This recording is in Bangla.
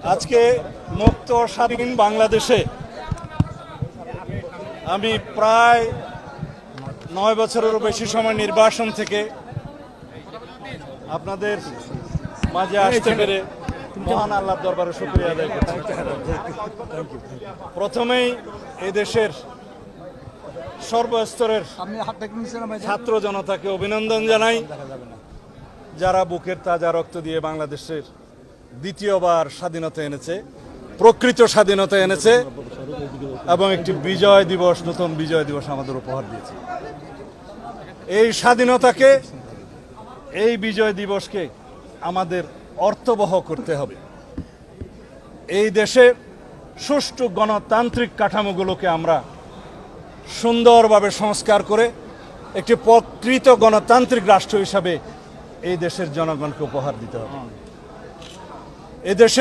আজকে মুক্ত স্বাধীন বাংলাদেশে আমি প্রায় 9 বছরেরও বেশি সময় নির্বাসন থেকে আপনাদের মাঝে আসতে পেরে মহান আল্লাহর দরবারে শুকরিয়া আদায় করছি। প্রথমেই এই দেশের সর্বস্তরের ছাত্র জনতাকে অভিনন্দন জানাই, যারা বুকের তাজা রক্ত দিয়ে বাংলাদেশের দ্বিতীয়বার স্বাধীনতা এনেছে, প্রকৃত স্বাধীনতা এনেছে এবং একটি বিজয় দিবস, নতুন বিজয় দিবস আমাদের উপহার দিয়েছে। এই স্বাধীনতাকে, এই বিজয় দিবসকে আমাদের অর্থবহ করতে হবে। এই দেশে সুষ্ঠু গণতান্ত্রিক কাঠামোগুলোকে আমরা সুন্দরভাবে সংস্কার করে একটি প্রকৃত গণতান্ত্রিক রাষ্ট্র হিসাবে এই দেশের জনগণকে উপহার দিতে হবে। এদেশে